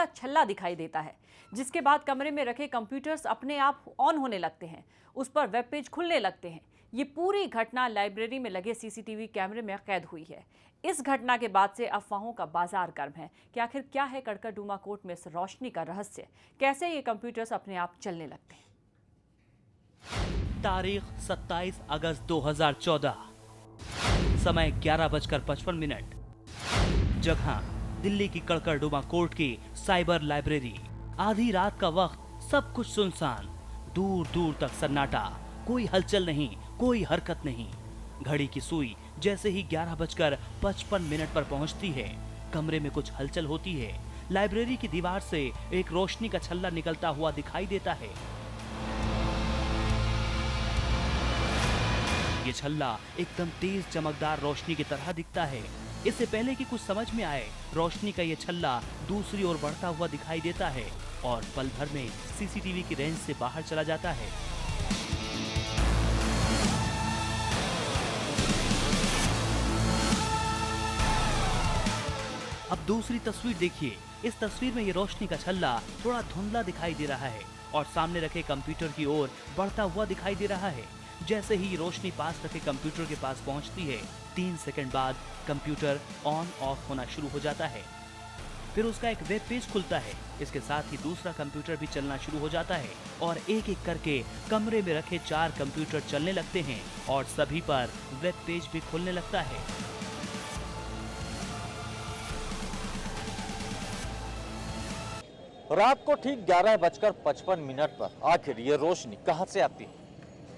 का छल्ला दिखाई देता है, जिसके बाद कमरे में रखे कंप्यूटर्स अपने आप ऑन होने लगते हैं, उस पर वेब पेज खुलने लगते हैं। ये पूरी घटना लाइब्रेरी में लगे सीसीटीवी कैमरे में कैद हुई है। इस घटना के बाद से अफवाहों का बाजार गर्म है कि आखिर क्या है कड़कड़डूमा कोर्ट में इस रोशनी का रहस्य, कैसे ये कंप्यूटर्स अपने आप चलने लगते हैं। तारीख 27 अगस्त 2014, समय 11:55, जगह दिल्ली की कड़कड़डूमा कोर्ट की साइबर लाइब्रेरी। आधी रात का वक्त, सब कुछ सुनसान, दूर दूर तक सन्नाटा, कोई हलचल नहीं, कोई हरकत नहीं। घड़ी की सुई जैसे ही 11:55 पर पहुंचती है, कमरे में कुछ हलचल होती है। लाइब्रेरी की दीवार से एक रोशनी का छल्ला निकलता हुआ दिखाई देता है। ये छल्ला एकदम तेज चमकदार रोशनी की तरह दिखता है। इससे पहले कि कुछ समझ में आए, रोशनी का ये छल्ला दूसरी ओर बढ़ता हुआ दिखाई देता है और पल भर में सीसीटीवी की रेंज से बाहर चला जाता है। अब दूसरी तस्वीर देखिए। इस तस्वीर में ये रोशनी का छल्ला थोड़ा धुंधला दिखाई दे रहा है और सामने रखे कंप्यूटर की ओर बढ़ता हुआ दिखाई दे रहा है। जैसे ही रोशनी पास रखे कंप्यूटर के पास पहुंचती है, 3 सेकंड बाद कंप्यूटर ऑन ऑफ होना शुरू हो जाता है। फिर उसका एक वेब पेज खुलता है। इसके साथ ही दूसरा कंप्यूटर भी चलना शुरू हो जाता है और एक एक करके कमरे में रखे 4 कंप्यूटर चलने लगते हैं और सभी पर वेब पेज भी खुलने लगता है। रात को ठीक 11:55 पर आखिर ये रोशनी कहां से आती है?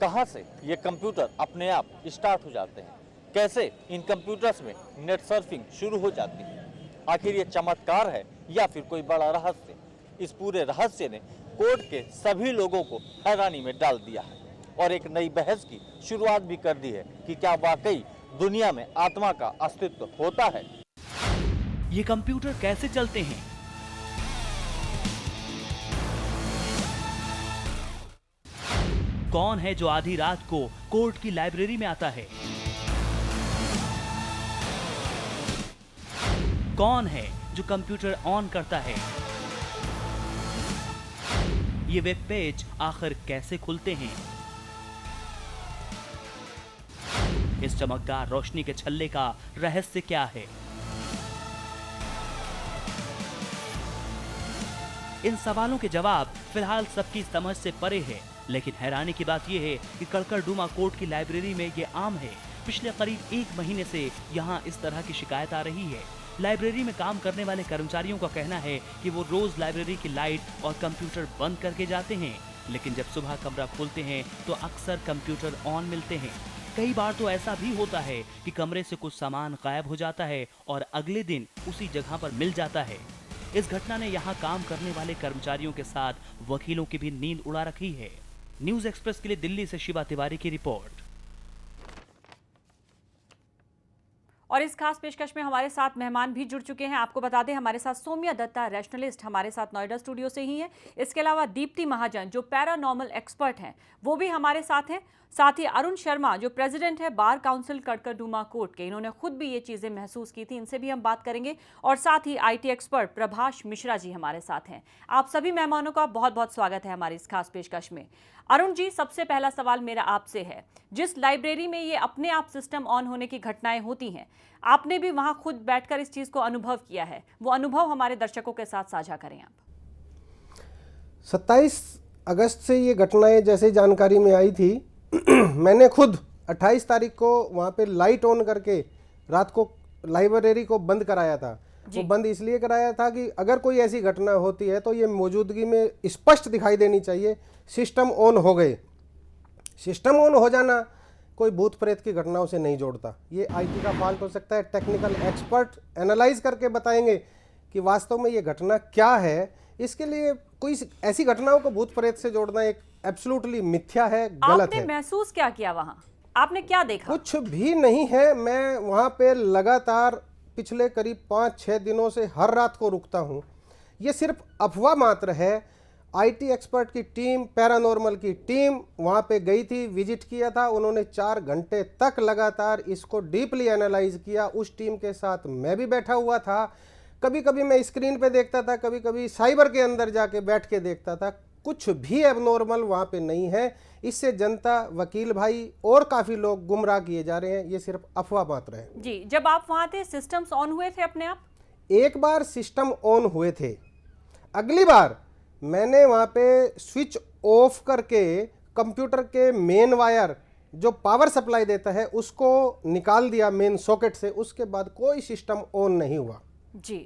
कहां से ये कंप्यूटर अपने आप स्टार्ट हो जाते हैं? कैसे इन कंप्यूटर्स में नेट सर्फिंग शुरू हो जाती है? आखिर ये चमत्कार है या फिर कोई बड़ा रहस्य? इस पूरे रहस्य ने कोर्ट के सभी लोगों को हैरानी में डाल दिया है और एक नई बहस की शुरुआत भी कर दी है कि क्या वाकई दुनिया में आत्मा का अस्तित्व होता है? ये कंप्यूटर कैसे चलते हैं? कौन है जो आधी रात को कोर्ट की लाइब्रेरी में आता है? कौन है जो कंप्यूटर ऑन करता है? ये वेब पेज आखिर कैसे खुलते हैं? इस चमकदार रोशनी के छल्ले का रहस्य क्या है? इन सवालों के जवाब फिलहाल सबकी समझ से परे है, लेकिन हैरानी की बात यह है कि कड़कड़डूमा कोर्ट की लाइब्रेरी में ये आम है। पिछले करीब 1 महीने से यहाँ इस तरह की शिकायत आ रही है। लाइब्रेरी में काम करने वाले कर्मचारियों का कहना है कि वो रोज लाइब्रेरी की लाइट और कंप्यूटर बंद करके जाते हैं, लेकिन जब सुबह कमरा खोलते हैं तो अक्सर कंप्यूटर ऑन मिलते हैं। कई बार तो ऐसा भी होता है कि कमरे से कुछ सामान गायब हो जाता है और अगले दिन उसी जगह पर मिल जाता है। इस घटना ने यहाँ काम करने वाले कर्मचारियों के साथ वकीलों की भी नींद उड़ा रखी है। न्यूज़ एक्सप्रेस के लिए दिल्ली से शिवा तिवारी की रिपोर्ट। और इस खास पेशकश में हमारे साथ मेहमान भी जुड़ चुके हैं। आपको बता दें, हमारे साथ सौम्या दत्ता रैशनलिस्ट हमारे साथ नोएडा स्टूडियो से ही है। इसके अलावा दीप्ति महाजन जो पैरानॉर्मल एक्सपर्ट हैं वो भी हमारे साथ हैं। साथ ही अरुण शर्मा जो प्रेसिडेंट है बार काउंसिल कड़कड़डूमा कोर्ट के, इन्होंने खुद भी ये चीज़ें महसूस की थी, इनसे भी हम बात करेंगे। और साथ ही आईटी एक्सपर्ट प्रभाष मिश्रा जी हमारे साथ हैं। आप सभी मेहमानों का बहुत बहुत स्वागत है हमारी इस खास पेशकश में। अरुण जी, सबसे पहला सवाल मेरा आपसे है, जिस लाइब्रेरी में ये अपने आप सिस्टम ऑन होने की घटनाएं होती हैं, आपने भी वहां खुद बैठकर इस चीज को अनुभव किया है, वो अनुभव हमारे दर्शकों के साथ साझा करें आप। 27 अगस्त से ये घटनाएं जैसे जानकारी में आई थी मैंने खुद 28 तारीख को वहाँ पे लाइट ऑन करके रात को लाइब्रेरी को बंद कराया था। वो बंद इसलिए कराया था कि अगर कोई ऐसी घटना होती है तो ये मौजूदगी में स्पष्ट दिखाई देनी चाहिए सिस्टम ऑन हो गए। सिस्टम ऑन हो जाना कोई भूत प्रेत की घटनाओं से नहीं जोड़ता। ये आईटी का फॉल्ट हो सकता है। टेक्निकल एक्सपर्ट एनालाइज करके बताएंगे कि वास्तव में ये घटना क्या है। इसके लिए कोई ऐसी घटनाओं को भूत प्रेत से जोड़ना एक एब्सोल्युटली मिथ्या है, गलत है। आपने महसूस क्या किया वहां? आपने क्या देखा? कुछ भी नहीं है। मैं वहाँ पे लगातार पिछले करीब 5-6 दिनों से हर रात को रुकता हूँ। ये सिर्फ अफवाह मात्र है। आईटी एक्सपर्ट की टीम, पैरानॉर्मल की टीम वहाँ पे गई थी, विजिट किया था। उन्होंने 4 घंटे तक लगातार इसको डीपली एनालाइज किया। उस टीम के साथ मैं भी बैठा हुआ था। कभी कभी मैं स्क्रीन पे देखता था, कभी कभी साइबर के अंदर जाके बैठ के देखता था, कुछ भी एबनॉर्मल वहाँ पे नहीं है। इससे जनता, वकील भाई और काफ़ी लोग गुमराह किए जा रहे हैं। ये सिर्फ अफवाह मात्र है। जी, जब आप वहाँ थे सिस्टम्स ऑन हुए थे अपने आप? एक बार सिस्टम ऑन हुए थे, अगली बार मैंने वहाँ पे स्विच ऑफ करके कंप्यूटर के मेन वायर जो पावर सप्लाई देता है उसको निकाल दिया मेन सॉकेट से। उसके बाद कोई सिस्टम ऑन नहीं हुआ। जी,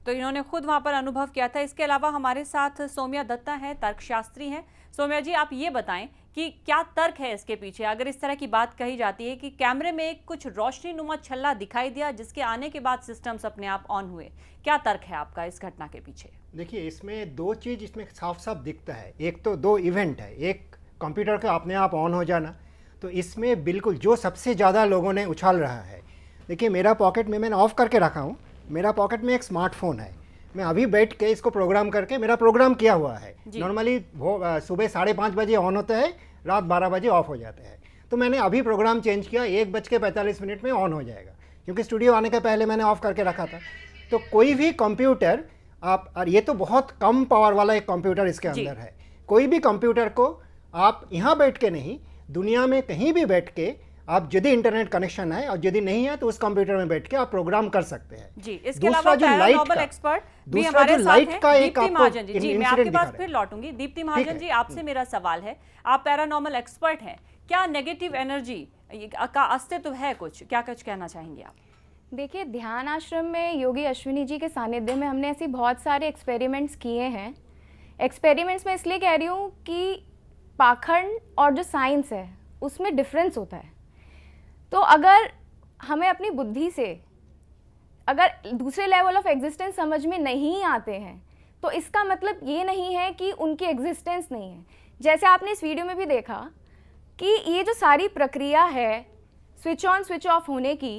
तो इन्होंने खुद वहां पर अनुभव किया था। इसके अलावा हमारे साथ सौम्या दत्ता हैं, तर्कशास्त्री हैं। सौम्या जी, आप ये बताएं कि क्या तर्क है इसके पीछे? अगर इस तरह की बात कही जाती है कि कैमरे में एक कुछ रोशनी नुमा छल्ला दिखाई दिया जिसके आने के बाद सिस्टम्स अपने आप ऑन हुए, क्या तर्क है आपका इस घटना के पीछे? देखिए, इसमें दो चीज़ इसमें साफ साफ दिखता है। एक तो दो इवेंट है, एक कंप्यूटर का अपने आप ऑन हो जाना, तो इसमें बिल्कुल जो सबसे ज़्यादा लोगों ने उछाल रहा है। देखिए, मेरा पॉकेट में मैंने ऑफ करके रखा हूँ, मेरा पॉकेट में एक स्मार्टफोन है, मैं अभी बैठ के इसको प्रोग्राम करके मेरा प्रोग्राम किया हुआ है। नॉर्मली वो सुबह 5:30 बजे ऑन होता है, रात 12 बजे ऑफ हो जाता है। तो मैंने अभी प्रोग्राम चेंज किया, 1:45 में ऑन हो जाएगा, क्योंकि स्टूडियो आने के पहले मैंने ऑफ करके रखा था। तो कोई भी कंप्यूटर आप, और ये तो बहुत कम पावर वाला एक कंप्यूटर इसके अंदर है, कोई भी कंप्यूटर को आप यहाँ बैठ के नहीं, दुनिया में कहीं भी बैठ के आप, यदि इंटरनेट कनेक्शन है और यदि नहीं है तो उस कंप्यूटर में बैठ के आप प्रोग्राम कर सकते हैं। जी, इसके अलावा पैरानॉर्मल एक्सपर्ट भी हमारे साथ हैं, दीप्ति महाजन जी। जी, मैं आपके पास फिर लौटूंगी। दीप्ति महाजन जी, आपसे मेरा सवाल है, आप पैरानॉर्मल एक्सपर्ट हैं, क्या नेगेटिव एनर्जी का अस्तित्व है? कुछ कहना चाहेंगे आप? देखिए, ध्यान आश्रम में योगी अश्विनी जी के सानिध्य में हमने ऐसी बहुत सारे एक्सपेरिमेंट्स किए हैं। एक्सपेरिमेंट्स में इसलिए कह रही हूँ कि पाखंड और जो साइंस है उसमें डिफरेंस होता है। तो अगर हमें अपनी बुद्धि से अगर दूसरे लेवल ऑफ एग्जिस्टेंस समझ में नहीं आते हैं तो इसका मतलब ये नहीं है कि उनकी एग्जिस्टेंस नहीं है। जैसे आपने इस वीडियो में भी देखा कि ये जो सारी प्रक्रिया है स्विच ऑन स्विच ऑफ होने की,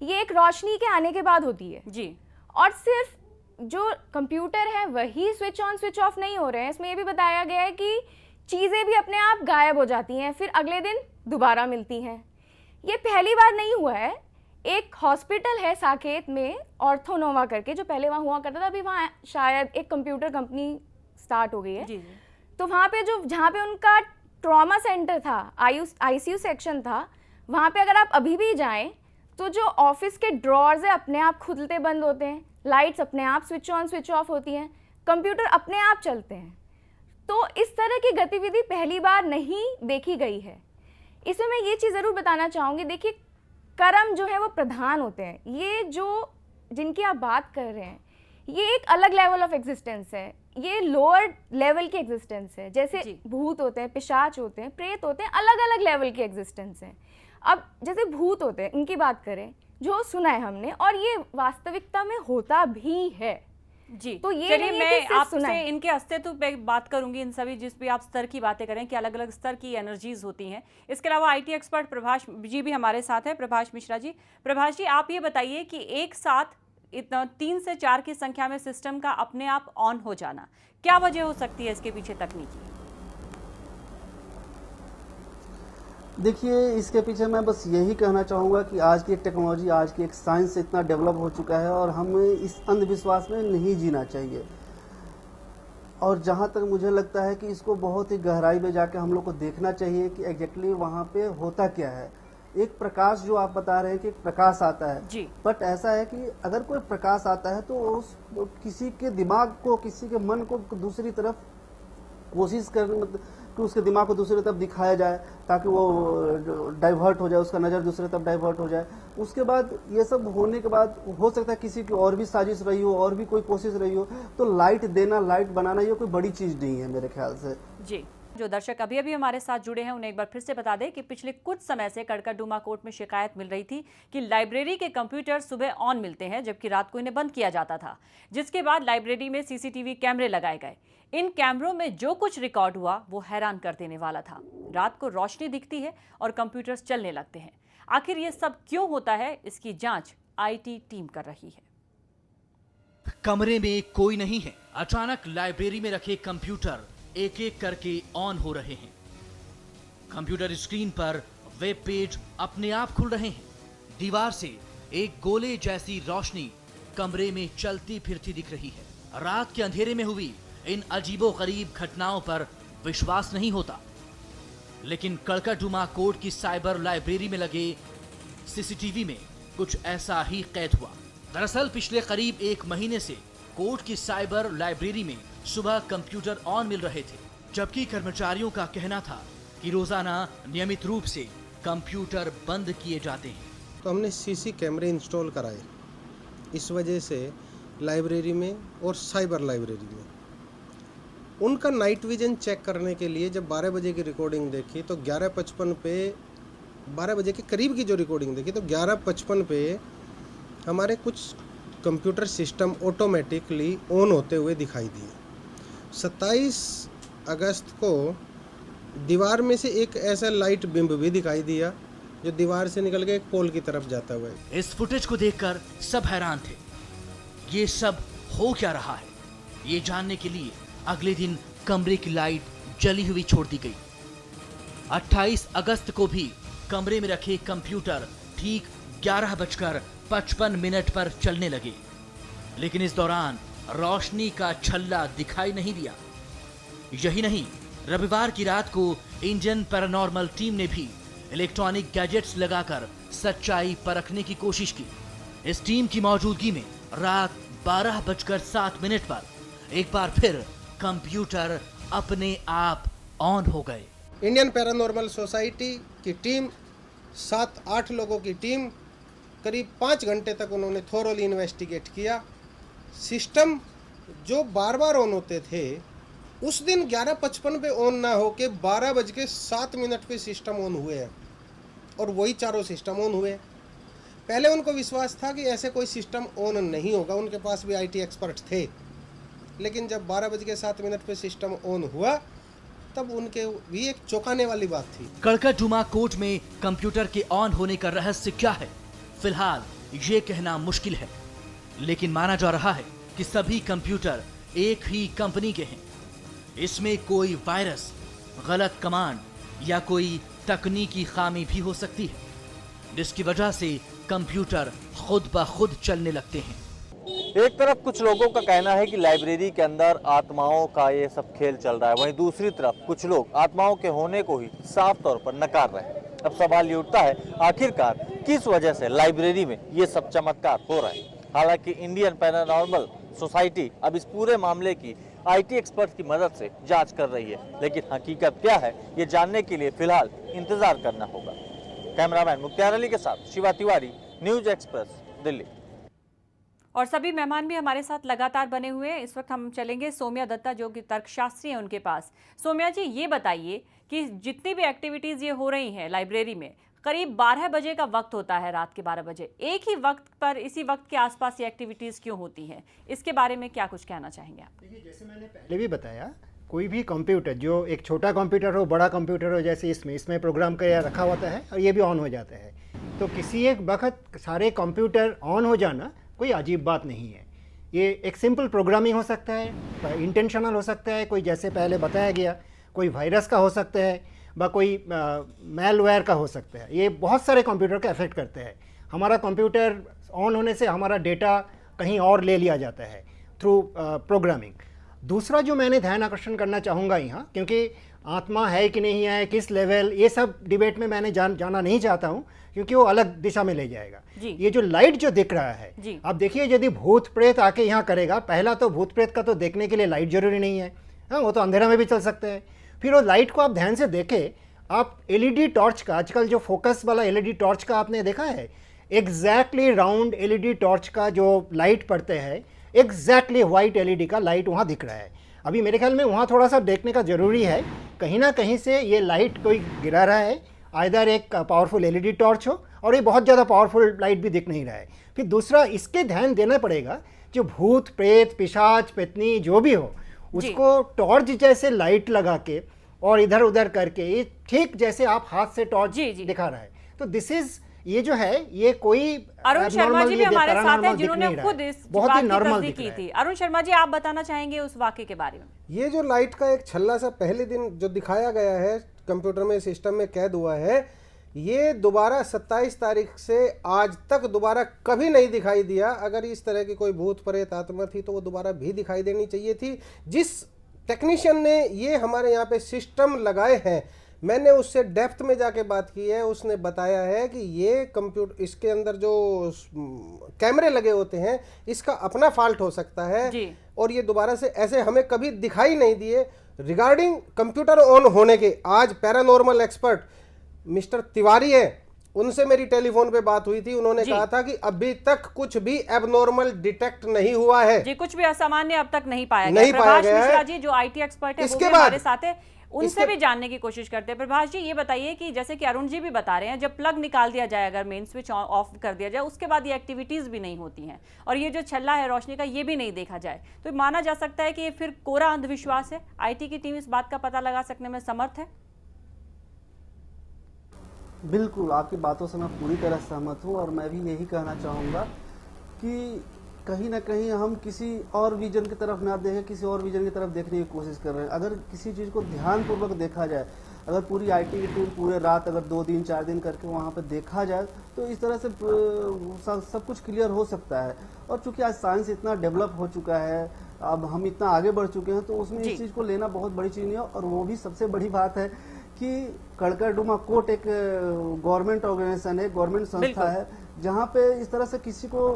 ये एक रोशनी के आने के बाद होती है जी। और सिर्फ जो कंप्यूटर है वही स्विच ऑन स्विच ऑफ नहीं हो रहे हैं। इसमें ये भी बताया गया है कि चीज़ें भी अपने आप गायब हो जाती हैं, फिर अगले दिन दोबारा मिलती हैं। ये पहली बार नहीं हुआ है। एक हॉस्पिटल है साकेत में, ऑर्थोनोवा करके, जो पहले वहाँ हुआ करता था, अभी वहाँ शायद एक कंप्यूटर कंपनी स्टार्ट हो गई है। जी। तो वहाँ पे जहाँ पे उनका ट्रॉमा सेंटर था, ICU सेक्शन था, वहाँ पे अगर आप अभी भी जाएं तो जो ऑफिस के ड्रॉर्स है अपने आप खुलते बंद होते हैं, लाइट्स अपने आप स्विच ऑन स्विच ऑफ होती हैं, कंप्यूटर अपने आप चलते हैं। तो इस तरह की गतिविधि पहली बार नहीं देखी गई है। इसमें मैं ये चीज़ ज़रूर बताना चाहूँगी, देखिए, कर्म जो है वो प्रधान होते हैं। ये जो जिनकी आप बात कर रहे हैं ये एक अलग लेवल ऑफ एग्जिस्टेंस है, ये लोअर लेवल की एग्जिस्टेंस है। जैसे भूत होते हैं, पिशाच होते हैं, प्रेत होते हैं, अलग अलग लेवल की एग्जिस्टेंस है। अब जैसे भूत होते हैं, इनकी बात करें, जो सुना है हमने, और ये वास्तविकता में होता भी है। जी, तो ये चलिए मैं आपसे इनके अस्तित्व पे बात करूंगी, इन सभी जिस भी आप स्तर की बातें करें कि अलग अलग स्तर की एनर्जीज होती हैं। इसके अलावा IT एक्सपर्ट प्रभाष जी भी हमारे साथ हैं, प्रभाष मिश्रा जी। प्रभाष जी, आप ये बताइए कि एक साथ इतना 3 से 4 की संख्या में सिस्टम का अपने आप ऑन हो जाना, क्या वजह हो सकती है इसके पीछे तकनीकी? देखिए, इसके पीछे मैं बस यही कहना चाहूँगा कि आज की एक टेक्नोलॉजी, आज की एक साइंस इतना डेवलप हो चुका है और हमें इस अंधविश्वास में नहीं जीना चाहिए। और जहाँ तक मुझे लगता है कि इसको बहुत ही गहराई में जाके हम लोग को देखना चाहिए कि एग्जैक्टली वहाँ पे होता क्या है। एक प्रकाश जो आप बता रहे हैं कि एक प्रकाश आता है जी। बट ऐसा है कि अगर कोई प्रकाश आता है तो उस किसी के दिमाग को, किसी के मन को दूसरी तरफ कोशिश कर, कि उसके दिमाग को दूसरी तरफ दिखाया जाए ताकि वो डाइवर्ट हो जाए, उसका नज़र दूसरी तरफ डाइवर्ट हो जाए। उसके बाद ये सब होने के बाद हो सकता है किसी की और भी साजिश रही हो, और भी कोई कोशिश रही हो, तो लाइट देना, लाइट बनाना ये कोई बड़ी चीज़ नहीं है मेरे ख्याल से। जी, जो दर्शक अभी अभी हमारे साथ जुड़े हैं उन्हें एक बार फिर से बता दें कि पिछले कुछ समय से कड़कड़डूमा कोर्ट में शिकायत मिल रही थी कि लाइब्रेरी के कंप्यूटर सुबह ऑन मिलते हैं जबकि रात को इन्हें बंद किया जाता था, जिसके बाद लाइब्रेरी में CCTV कैमरे लगाए गए। इन कैमरों में जो कुछ रिकॉर्ड हुआ वो हैरान कर देने वाला था। रात को रोशनी दिखती है और कंप्यूटर्स चलने लगते हैं। आखिर ये सब क्यों होता है, इसकी जांच IT टीम कर रही है। कमरे में कोई नहीं है, अचानक लाइब्रेरी में रखे कंप्यूटर एक एक करके ऑन हो रहे हैं। कंप्यूटर स्क्रीन पर वेब पेज अपने आप खुल रहे हैं। दीवार से एक गोले जैसी रोशनी कमरे में चलती फिरती दिख रही है। रात के अंधेरे में हुई इन अजीबोगरीब घटनाओं पर विश्वास नहीं होता, लेकिन कड़कड़डुमा कोर्ट की साइबर लाइब्रेरी में लगे सीसीटीवी में कुछ ऐसा ही कैद हुआ। दरअसल पिछले करीब 1 महीने से कोर्ट की साइबर लाइब्रेरी में सुबह कंप्यूटर ऑन मिल रहे थे, जबकि कर्मचारियों का कहना था कि रोजाना नियमित रूप से कंप्यूटर बंद किए जाते हैं। तो हमने सीसी कैमरे इंस्टॉल कराए, इस वजह से लाइब्रेरी में और साइबर लाइब्रेरी में उनका नाइट विजन चेक करने के लिए जब 12 बजे की रिकॉर्डिंग देखी तो 11:55 पे 12 बजे के करीब की जो रिकॉर्डिंग देखी तो 11:55 पे हमारे कुछ कंप्यूटर सिस्टम ऑटोमेटिकली ऑन होते हुए दिखाई दिए। 27 अगस्त को दीवार में से एक ऐसा लाइट बिंब भी दिखाई दिया जो दीवार से निकल के एक पोल की तरफ जाता हुआ। इस फुटेज को देखकर सब हैरान थे। ये सब हो क्या रहा है, ये जानने के लिए अगले दिन कमरे की लाइट जली हुई छोड़ दी गई। 28 अगस्त को भी कमरे में रखे कंप्यूटर ठीक 11:55 पर चलने लगे, लेकिन इस दौरान रोशनी का छल्ला दिखाई नहीं दिया। यही नहीं, रविवार की रात को इंडियन पैरानॉर्मल टीम ने भी इलेक्ट्रॉनिक गैजेट्स लगाकर सच्चाई परखने की कोशिश की। इस टीम की मौजूदगी में रात 12:07 पर एक बार फिर कंप्यूटर अपने आप ऑन हो गए। इंडियन पैरानॉर्मल सोसाइटी की टीम 7-8 लोगों की टीम करीब 5 घंटे तक उन्होंने थोरोली इन्वेस्टिगेट किया। सिस्टम जो बार बार ऑन होते थे उस दिन 11:55 पे ऑन ना हो के 12:07 पे सिस्टम ऑन हुए हैं और वही चारों सिस्टम ऑन हुए। पहले उनको विश्वास था कि ऐसे कोई सिस्टम ऑन नहीं होगा, उनके पास भी आईटी एक्सपर्ट थे, लेकिन जब 12:07 पे सिस्टम ऑन हुआ तब उनके भी एक चौंकाने वाली बात थी। कड़कड़डुमा कोर्ट में कंप्यूटर के ऑन होने का रहस्य क्या है, फिलहाल ये कहना मुश्किल है, लेकिन माना जा रहा है कि सभी कंप्यूटर एक ही कंपनी के हैं। इसमें कोई वायरस, गलत कमांड या कोई तकनीकी खामी भी हो सकती है, जिसकी वजह से कंप्यूटर खुद ब खुद चलने लगते हैं। एक तरफ कुछ लोगों का कहना है कि लाइब्रेरी के अंदर आत्माओं का ये सब खेल चल रहा है, वहीं दूसरी तरफ कुछ लोग आत्माओं के होने को ही साफ तौर पर नकार रहे हैं। अब सवाल ये उठता है, आखिरकार किस वजह से लाइब्रेरी में ये सब चमत्कार हो रहा है। हालांकि इंडियन पैरानॉर्मल सोसाइटी अब इस पूरे मामले की आईटी एक्सपर्ट की मदद से जांच कर रही है, लेकिन हकीकत क्या है ये जानने के लिए फिलहाल इंतजार करना होगा। कैमरामैन मुख्तार अली के साथ शिवा तिवारी, न्यूज एक्सप्रेस, दिल्ली। और सभी मेहमान भी हमारे साथ लगातार बने हुए हैं। इस वक्त हम चलेंगे सौम्या दत्ता जो कि तर्कशास्त्री हैं उनके पास। सौम्या जी, ये बताइए कि जितनी भी एक्टिविटीज़ ये हो रही हैं लाइब्रेरी में, करीब 12 बजे का वक्त होता है, रात के 12 बजे, एक ही वक्त पर इसी वक्त के आसपास ये एक्टिविटीज़ क्यों होती हैं, इसके बारे में क्या कुछ कहना चाहेंगे आप? देखिए, जैसे मैंने पहले भी बताया, कोई भी कंप्यूटर, जो एक छोटा कंप्यूटर हो, बड़ा कंप्यूटर हो, जैसे इसमें प्रोग्राम का रखा होता है और ये भी ऑन हो जाता है, तो किसी एक वक्त सारे कंप्यूटर ऑन हो जाना कोई अजीब बात नहीं है। ये एक सिंपल प्रोग्रामिंग हो सकता है, इंटेंशनल हो सकता है, कोई जैसे पहले बताया गया कोई वायरस का हो सकता है, कोई मैलवेयर का हो सकता है। ये बहुत सारे कंप्यूटर का इफेक्ट करते हैं। हमारा कंप्यूटर ऑन होने से हमारा डेटा कहीं और ले लिया जाता है थ्रू प्रोग्रामिंग। दूसरा जो मैंने ध्यान आकर्षण करना चाहूँगा यहाँ, क्योंकि आत्मा है कि नहीं है, किस लेवल, ये सब डिबेट में मैंने जाना नहीं चाहता हूँ, क्योंकि वो अलग दिशा में ले जाएगा। ये जो लाइट जो दिख रहा है, अब देखिए, यदि भूत प्रेत आके यहाँ करेगा, पहला तो भूत प्रेत का तो देखने के लिए लाइट जरूरी नहीं है, हाँ, वो तो अंधेरा में भी चल सकते हैं। फिर वो लाइट को आप ध्यान से देखें, आप एलईडी टॉर्च का, आजकल जो फोकस वाला एलईडी टॉर्च का आपने देखा है, एग्जैक्टली राउंड एलईडी टॉर्च का जो लाइट पड़ते हैं, एग्जैक्टली वाइट एलईडी का लाइट वहाँ दिख रहा है। अभी मेरे ख्याल में वहाँ थोड़ा सा देखने का ज़रूरी है, कहीं ना कहीं से ये लाइट कोई गिरा रहा है, आइदर एक पावरफुल एलईडी टॉर्च हो, और ये बहुत ज़्यादा पावरफुल लाइट भी दिख नहीं रहा है। फिर दूसरा, इसके ध्यान देना पड़ेगा, जो भूत प्रेत पिशाच पेतनी जो भी हो, उसको टॉर्च जैसे लाइट लगा के और इधर उधर करके, ये ठीक जैसे आप हाथ से टॉर्च दिखा रहा है। तो दिस इज, ये जो है, ये कोई अरुण शर्मा जी भी हमारे साथ हैं जिन्होंने खुद इस बहुत ही नॉर्मल की थी। अरुण शर्मा जी, आप बताना चाहेंगे उस वाकये के बारे में? ये जो लाइट का एक छल्ला सा पहले दिन जो दिखाया गया है कंप्यूटर में, सिस्टम में कैद हुआ है, ये दोबारा 27 तारीख से आज तक दोबारा कभी नहीं दिखाई दिया। अगर इस तरह की कोई भूत प्रेत आत्मा थी तो वो दोबारा भी दिखाई देनी चाहिए थी। जिस टेक्नीशियन ने ये हमारे यहाँ पे सिस्टम लगाए हैं, मैंने उससे डेप्थ में जाके बात की है, उसने बताया है कि ये कंप्यूटर, इसके अंदर जो कैमरे लगे होते हैं, इसका अपना फॉल्ट हो सकता है जी। और ये दोबारा से ऐसे हमें कभी दिखाई नहीं दिए। रिगार्डिंग कंप्यूटर ऑन होने के, आज पैरानॉर्मल एक्सपर्ट मिस्टर तिवारी है, उनसे मेरी टेलीफोन पे बात हुई थी। उन्होंने कहा था कि अभी तक कुछ भी एबनॉर्मल डिटेक्ट नहीं हुआ है जी, कुछ भी असामान्य अब तक नहीं पाया नहीं गया। पाया प्रभाष गया है। मिश्रा जी जो आईटी एक्सपर्ट है वो इसके भी बाद- हमारे साथ है, उनसे भी जानने की कोशिश करते हैं। प्रभाष जी ये बताइए कि जैसे कि अरुण जी भी बता रहे हैं, जब प्लग निकाल दिया जाए, अगर मेन स्विच ऑफ कर दिया जाए, उसके बाद ये एक्टिविटीज भी नहीं होती हैं और ये जो छल्ला है रोशनी का ये भी नहीं देखा जाए, तो माना जा सकता है कि ये फिर कोरा अंधविश्वास है। आईटी की टीम इस बात का पता लगा सकने में समर्थ है। बिल्कुल, आपकी बातों से मैं पूरी तरह सहमत हूँ और मैं भी यही कहना चाहूँगा कि कहीं ना कहीं हम किसी और विजन की तरफ ना देखें, किसी और विजन की तरफ देखने की कोशिश कर रहे हैं। अगर किसी चीज़ को ध्यानपूर्वक देखा जाए, अगर पूरी आईटी की टीम पूरे रात अगर 2 दिन 4 दिन करके वहाँ पर देखा जाए तो इस तरह से सब कुछ क्लियर हो सकता है। और चूंकि आज साइंस इतना डेवलप हो चुका है, अब हम इतना आगे बढ़ चुके हैं, तो उसमें इस चीज़ को लेना बहुत बड़ी चीज़ नहीं है। और वो भी सबसे बड़ी बात है कि कड़कड़डुमा कोर्ट एक गवर्नमेंट ऑर्गेनाइजेशन है, गवर्नमेंट संस्था है, जहाँ पे इस तरह से किसी को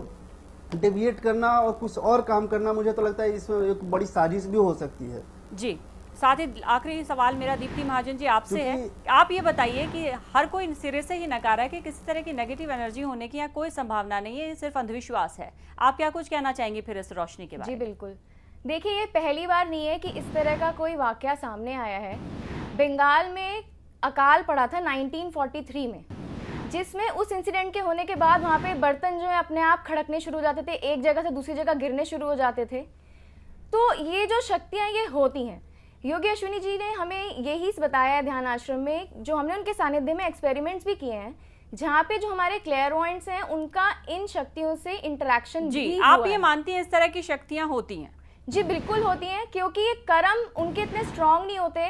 डेविएट करना और कुछ और काम करना, मुझे तो लगता है इसमें एक बड़ी साजिश भी हो सकती है। जी, साथ ही आखिरी सवाल मेरा दीप्ति महाजन जी आपसे है, आप ये बताइए कि हर कोई सिरे से ही नकार रहा है कि किसी तरह की नेगेटिव एनर्जी होने की यहाँ कोई संभावना नहीं है, ये सिर्फ अंधविश्वास है। आप क्या कुछ कहना चाहेंगे फिर इस रोशनी के बारे जी में? बिल्कुल, देखिए ये पहली बार नहीं है कि इस तरह का कोई वाकया सामने आया है। बंगाल में अकाल पड़ा था 1943 में, जिसमें उस इंसिडेंट के होने के बाद वहाँ पे बर्तन जो है अपने आप खड़कने शुरू हो जाते थे, एक जगह से दूसरी जगह गिरने शुरू हो जाते थे। तो ये जो शक्तियाँ ये होती हैं, योगी अश्विनी जी ने हमें यही बताया है ध्यान आश्रम में, जो हमने उनके सानिध्य में एक्सपेरिमेंट्स भी किए हैं, जहाँ पे जो हमारे क्लेयरवॉयंट्स हैं उनका इन शक्तियों से इंटरेक्शन जी, भी आप हुआ ये है। मानती हैं इस तरह की शक्तियाँ होती हैं? जी बिल्कुल होती हैं, क्योंकि ये कर्म उनके इतने स्ट्रांग नहीं होते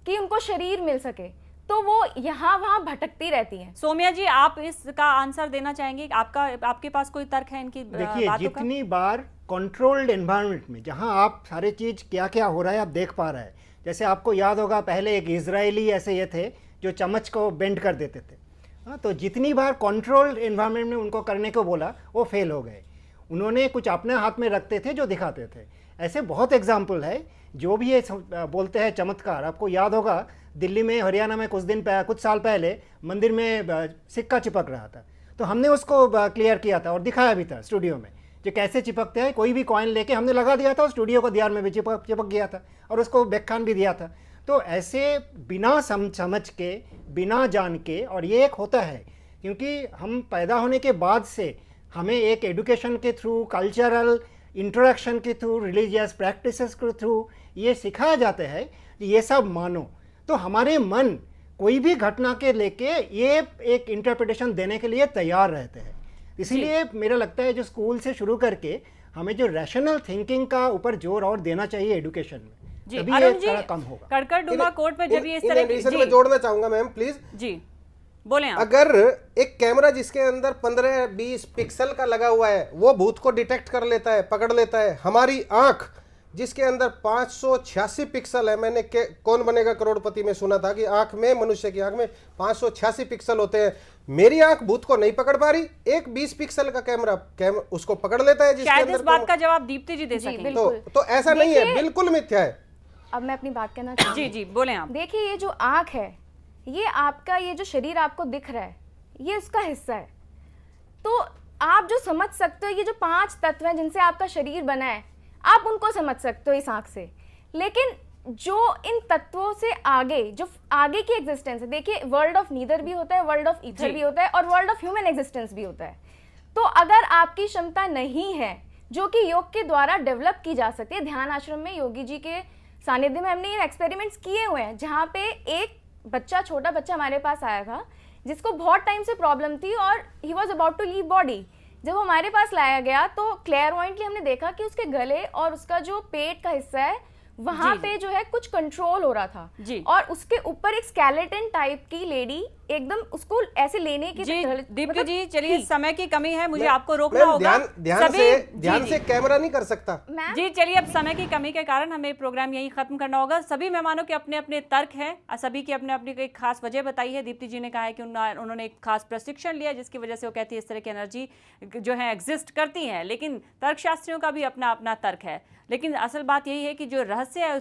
कि उनको शरीर मिल सके, तो वो यहाँ वहाँ भटकती रहती हैं। सोमिया जी आप इसका आंसर देना चाहेंगे? आपके पास कोई तर्क है इनकी देखिए, बातों का? जितनी बार कंट्रोल्ड एनवायरनमेंट में जहां आप सारे चीज़ क्या क्या हो रहा है आप देख पा रहे हैं, जैसे आपको याद होगा पहले एक इजरायली ऐसे ये थे जो चम्मच को बेंड कर देते थे। हाँ, तो जितनी बार कंट्रोल्ड एनवायरनमेंट में उनको करने को बोला वो फेल हो गए। उन्होंने कुछ अपने हाथ में रखते थे जो दिखाते थे। ऐसे बहुत एग्जाम्पल है जो भी ये बोलते हैं चमत्कार। आपको याद होगा दिल्ली में, हरियाणा में कुछ साल पहले मंदिर में सिक्का चिपक रहा था, तो हमने उसको क्लियर किया था और दिखाया भी था स्टूडियो में जो कैसे चिपकते हैं। कोई भी कॉइन लेके हमने लगा दिया था और स्टूडियो को दीवार में भी चिपक गया था और उसको व्याख्यान भी दिया था। तो ऐसे बिना समझ के, बिना जान के, और ये एक होता है क्योंकि हम पैदा होने के बाद से हमें एक एजुकेशन के थ्रू, कल्चरल इंटरेक्शन के थ्रू, रिलीजियस प्रैक्टिसेस के थ्रू ये सिखाया जाता है कि ये सब मानो। तो हमारे मन कोई भी घटना के लेके ये एक इंटरप्रिटेशन देने के लिए तैयार रहते हैं। इसीलिए मेरा लगता है जो स्कूल से शुरू करके हमें जो रैशनल थिंकिंग का ऊपर जोर और देना चाहिए एजुकेशन में, जी, तभी अरुण ये जी, सारा कम होगा। कड़कड़डुमा कोर्ट पे जब ये इस इन तरह की एडिशन जी, में जोड़ना चाहूंगा मैम प्लीज। जी बोले आप। अगर एक कैमरा जिसके अंदर 15-20 पिक्सल का लगा हुआ है वो भूत को डिटेक्ट कर लेता है, पकड़ लेता है, हमारी आंख जिसके अंदर 586 पिक्सल है, मैंने कौन बनेगा करोड़पति में सुना था कि आंख में, मनुष्य की आंख में 586 पिक्सल होते हैं। मेरी आंख भूत को नहीं पकड़ पा रही, एक 20 पिक्सल का कैमरा उसको पकड़ लेता है, जिसके शायद अंदर इस बात का जवाब दीप्ति जी दे जी, सकेंगे। बिल्कुल। तो ऐसा नहीं है, देखिए- बिल्कुल मिथ्या है। अब मैं अपनी बात कहना चाहूँगी। जी जी बोले आप। देखिए, ये जो आँख है, ये आपका, ये जो शरीर आपको दिख रहा है, ये उसका हिस्सा है। तो आप जो समझ सकते हो, ये जो 5 तत्व हैं जिनसे आपका शरीर बना है, आप उनको समझ सकते हो इस आँख से। लेकिन जो इन तत्वों से आगे, जो आगे की एग्जिस्टेंस है, देखिए वर्ल्ड ऑफ नीदर भी होता है, वर्ल्ड ऑफ ईथर जी। भी होता है और वर्ल्ड ऑफ ह्यूमन एग्जिस्टेंस भी होता है। तो अगर आपकी क्षमता नहीं है, जो कि योग के द्वारा डेवलप की जा सकती है, ध्यान आश्रम में योगी जी के सानिध्य में हमने ये एक्सपेरिमेंट्स किए हुए हैं, जहाँ पे एक बच्चा, छोटा बच्चा हमारे पास आया था जिसको बहुत टाइम से प्रॉब्लम थी और he was about to leave body. जब वो हमारे पास लाया गया तो क्लेयरवॉयंटली हमने देखा कि उसके गले और उसका जो पेट का हिस्सा है वहाँ जी, पे जो है कुछ कंट्रोल हो रहा था। जी। और उसके ऊपर एक स्केलेटन टाइप की लेडी एकदम उसको ऐसे लेने की जी दीप्ति मतलब जी, चलिए ठीक। समय की कमी है, मुझे मैम, आपको रोकना मैम, होगा। ध्यान सभी- से जी, ध्यान जी। से कैमरा नहीं कर सकता। मैम जी चलिए, अब समय की कमी के कारण हमें प्रोग्राम यहीं खत्म करना होगा। सभी मेहमानों के अपने अपने तर्क हैं, सभी की अपने अपनी एक खास वजह बताई है। दीप्ति जी ने कहा है कि उन्होंने एक खास प्रशिक्षण लिया जिसकी वजह से वो कहती है इस तरह की एनर्जी जो है एग्जिस्ट करती हैं, लेकिन तर्कशास्त्रियों का भी अपना अपना तर्क है। लेकिन असल बात यही है कि जो रहस्य है